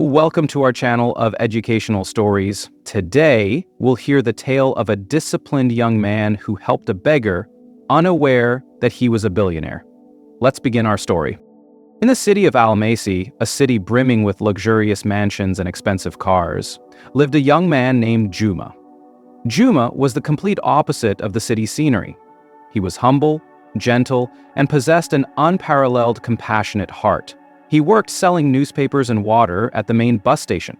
Welcome to our channel of educational stories. Today, we'll hear the tale of a disciplined young man who helped a beggar, unaware that he was a billionaire. Let's begin our story. In the city of Almaty, a city brimming with luxurious mansions and expensive cars, lived a young man named Juma. Juma was the complete opposite of the city's scenery. He was humble, gentle, and possessed an unparalleled compassionate heart. He worked selling newspapers and water at the main bus station.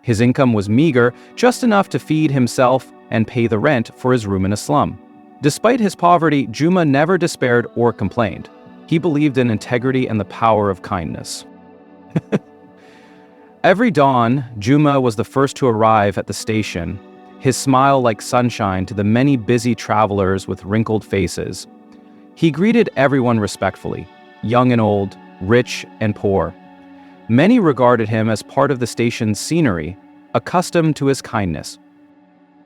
His income was meager, just enough to feed himself and pay the rent for his room in a slum. Despite his poverty, Juma never despaired or complained. He believed in integrity and the power of kindness. Every dawn, Juma was the first to arrive at the station, his smile like sunshine to the many busy travelers with wrinkled faces. He greeted everyone respectfully, young and old, rich and poor. Many regarded him as part of the station's scenery, accustomed to his kindness.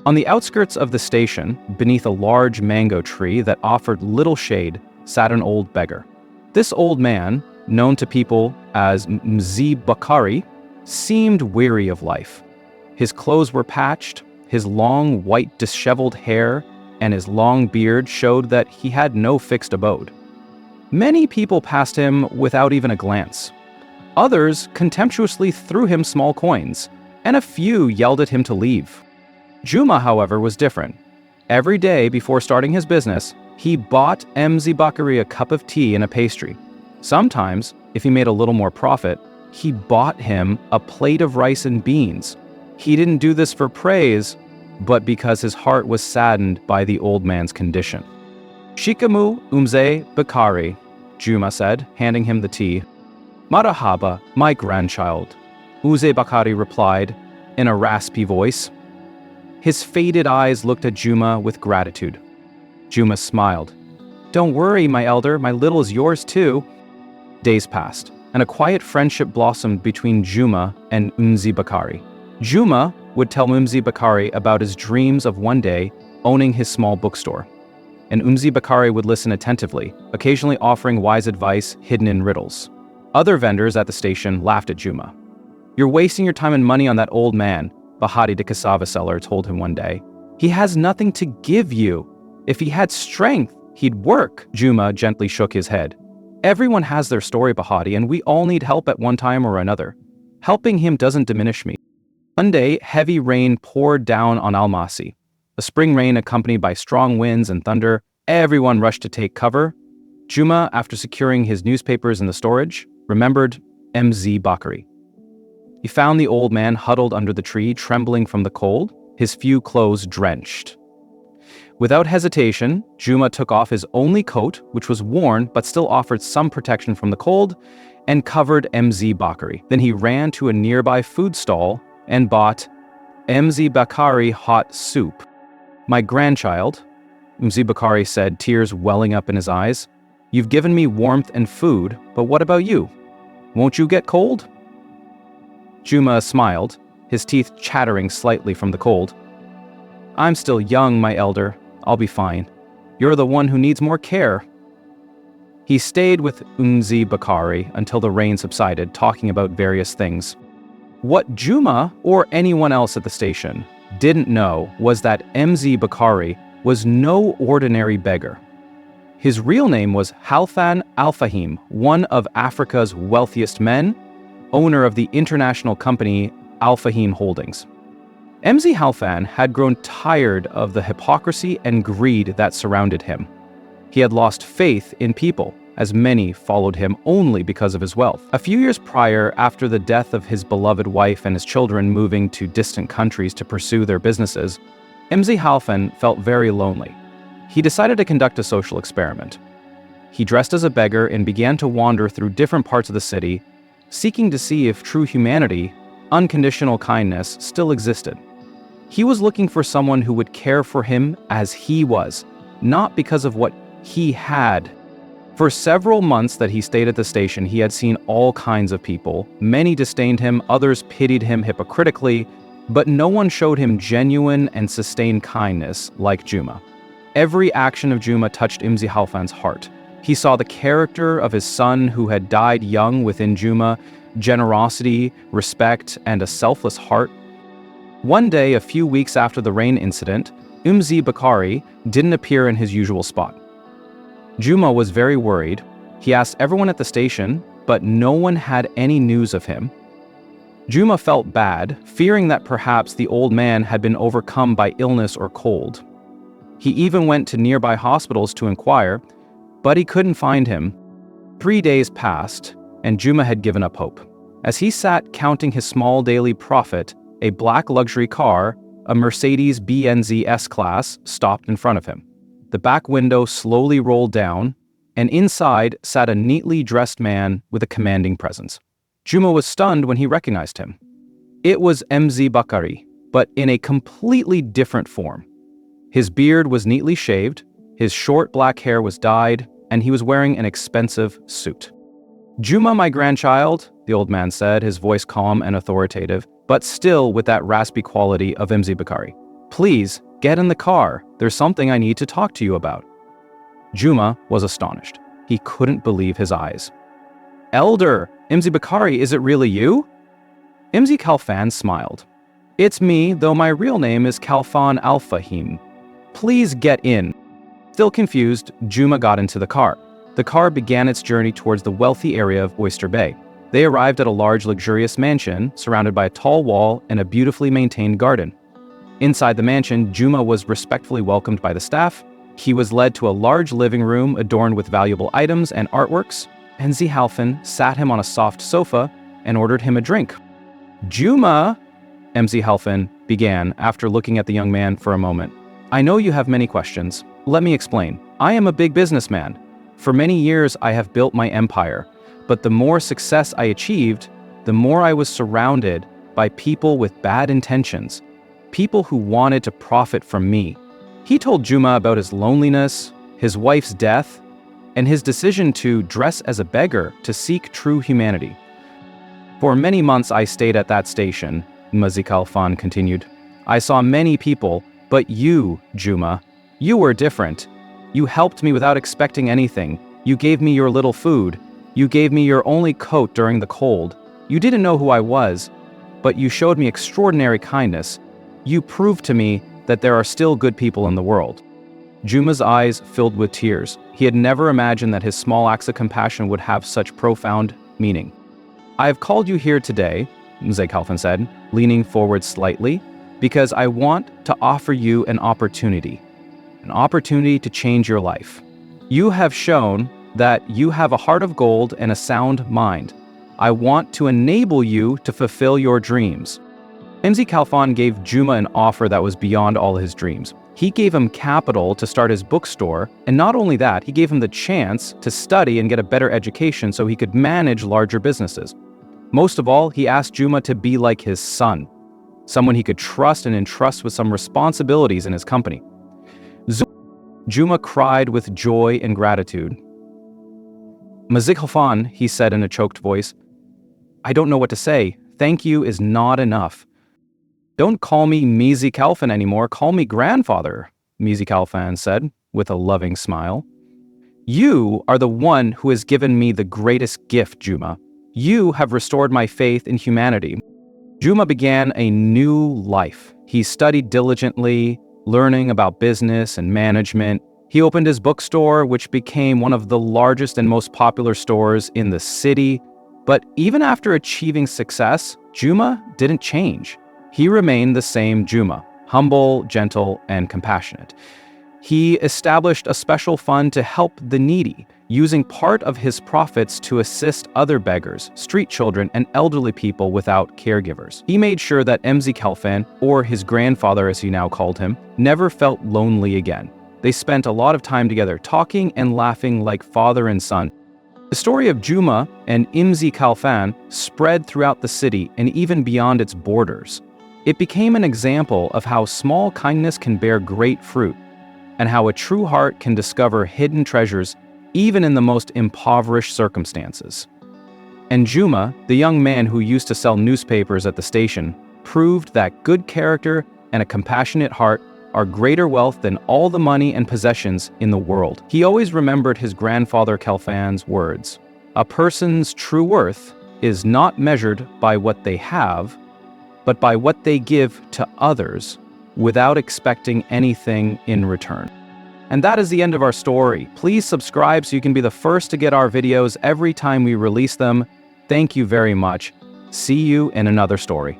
On the outskirts of the station, beneath a large mango tree that offered little shade, sat an old beggar. This old man, known to people as Bakari, seemed weary of life. His clothes were patched, his long, white, disheveled hair and his long beard showed that he had no fixed abode. Many people passed him without even a glance. Others contemptuously threw him small coins, and a few yelled at him to leave. Juma, however, was different. Every day before starting his business, he bought Bakari a cup of tea and a pastry. Sometimes, if he made a little more profit, he bought him a plate of rice and beans. He didn't do this for praise, but because his heart was saddened by the old man's condition. Shikamu Bakari, Juma said, handing him the tea. Marahaba, my grandchild, Bakari replied in a raspy voice. His faded eyes looked at Juma with gratitude. Juma smiled. Don't worry, my elder, my little is yours too. Days passed, and a quiet friendship blossomed between Juma and Bakari. Juma would tell Bakari about his dreams of one day owning his small bookstore. And Bakari would listen attentively, occasionally offering wise advice hidden in riddles. Other vendors at the station laughed at Juma. You're wasting your time and money on that old man, Bahati the cassava seller told him one day. He has nothing to give you. If he had strength, he'd work. Juma gently shook his head. Everyone has their story, Bahati, and we all need help at one time or another. Helping him doesn't diminish me. One day, heavy rain poured down on Almaty. A spring rain accompanied by strong winds and thunder. Everyone rushed to take cover. Juma, after securing his newspapers in the storage, remembered Bakari. He found the old man huddled under the tree, trembling from the cold, his few clothes drenched. Without hesitation, Juma took off his only coat, which was worn but still offered some protection from the cold, and covered Bakari. Then he ran to a nearby food stall and bought Bakari hot soup. My grandchild, Bakari said, tears welling up in his eyes, you've given me warmth and food, but what about you? Won't you get cold? Juma smiled, his teeth chattering slightly from the cold. I'm still young, my elder. I'll be fine. You're the one who needs more care. He stayed with Bakari until the rain subsided, talking about various things. What Juma, or anyone else at the station, didn't know was that Bakari was no ordinary beggar. His real name was Halfan Al-Fahim, one of Africa's wealthiest men, owner of the international company Al-Fahim Holdings. Halfan had grown tired of the hypocrisy and greed that surrounded him. He had lost faith in people, as many followed him only because of his wealth. A few years prior, after the death of his beloved wife and his children moving to distant countries to pursue their businesses, Halfan felt very lonely. He decided to conduct a social experiment. He dressed as a beggar and began to wander through different parts of the city, seeking to see if true humanity, unconditional kindness, still existed. He was looking for someone who would care for him as he was, not because of what he had. For several months that he stayed at the station, he had seen all kinds of people. Many disdained him, others pitied him hypocritically, but no one showed him genuine and sustained kindness like Juma. Every action of Juma touched Halfan's heart. He saw the character of his son who had died young within Juma, generosity, respect, and a selfless heart. One day, a few weeks after the rain incident, Bakari didn't appear in his usual spot. Juma was very worried. He asked everyone at the station, but no one had any news of him. Juma felt bad, fearing that perhaps the old man had been overcome by illness or cold. He even went to nearby hospitals to inquire, but he couldn't find him. 3 days passed, and Juma had given up hope. As he sat counting his small daily profit, a black luxury car, a Mercedes-Benz S-Class, stopped in front of him. The back window slowly rolled down, and inside sat a neatly dressed man with a commanding presence. Juma was stunned when he recognized him. It was Bakari, but in a completely different form. His beard was neatly shaved, his short black hair was dyed, and he was wearing an expensive suit. "Juma, my grandchild," the old man said, his voice calm and authoritative, but still with that raspy quality of Bakari. "Please, get in the car. There's something I need to talk to you about." Juma was astonished. He couldn't believe his eyes. "Elder, Bakari, is it really you?" Khalfan smiled. "It's me, though my real name is Khalfan Al-Fahim. Please get in." Still confused, Juma got into the car. The car began its journey towards the wealthy area of Oyster Bay. They arrived at a large, luxurious mansion surrounded by a tall wall and a beautifully maintained garden. Inside the mansion, Juma was respectfully welcomed by the staff. He was led to a large living room adorned with valuable items and artworks. Khalfan sat him on a soft sofa and ordered him a drink. "Juma," Khalfan began after looking at the young man for a moment. "I know you have many questions. Let me explain. I am a big businessman. For many years, I have built my empire, but the more success I achieved, the more I was surrounded by people with bad intentions, people who wanted to profit from me." He told Juma about his loneliness, his wife's death, and his decision to dress as a beggar to seek true humanity. "For many months I stayed at that station," Khalfan continued. "I saw many people, but you, Juma, you were different. You helped me without expecting anything. You gave me your little food. You gave me your only coat during the cold. You didn't know who I was, but you showed me extraordinary kindness. You proved to me that there are still good people in the world." Juma's eyes filled with tears. He had never imagined that his small acts of compassion would have such profound meaning. "I have called you here today," Khalfan said, leaning forward slightly, "because I want to offer you an opportunity to change your life. You have shown that you have a heart of gold and a sound mind. I want to enable you to fulfill your dreams." Khalfan gave Juma an offer that was beyond all his dreams. He gave him capital to start his bookstore, and not only that, he gave him the chance to study and get a better education so he could manage larger businesses. Most of all, he asked Juma to be like his son, someone he could trust and entrust with some responsibilities in his company. Juma cried with joy and gratitude. "Khalfan," he said in a choked voice, "I don't know what to say. Thank you is not enough." "Don't call me Khalfan anymore, call me grandfather," Khalfan said with a loving smile. "You are the one who has given me the greatest gift, Juma. You have restored my faith in humanity." Juma began a new life. He studied diligently, learning about business and management. He opened his bookstore, which became one of the largest and most popular stores in the city. But even after achieving success, Juma didn't change. He remained the same Juma, humble, gentle, and compassionate. He established a special fund to help the needy, using part of his profits to assist other beggars, street children, and elderly people without caregivers. He made sure that Khalfan, or his grandfather as he now called him, never felt lonely again. They spent a lot of time together, talking and laughing like father and son. The story of Juma and Khalfan spread throughout the city and even beyond its borders. It became an example of how small kindness can bear great fruit, and how a true heart can discover hidden treasures even in the most impoverished circumstances. And Juma, the young man who used to sell newspapers at the station, proved that good character and a compassionate heart are greater wealth than all the money and possessions in the world. He always remembered his grandfather Khalfan's words, "A person's true worth is not measured by what they have, but by what they give to others without expecting anything in return. And that is the end of our story. Please subscribe so you can be the first to get our videos every time we release them. Thank you very much. See you in another story.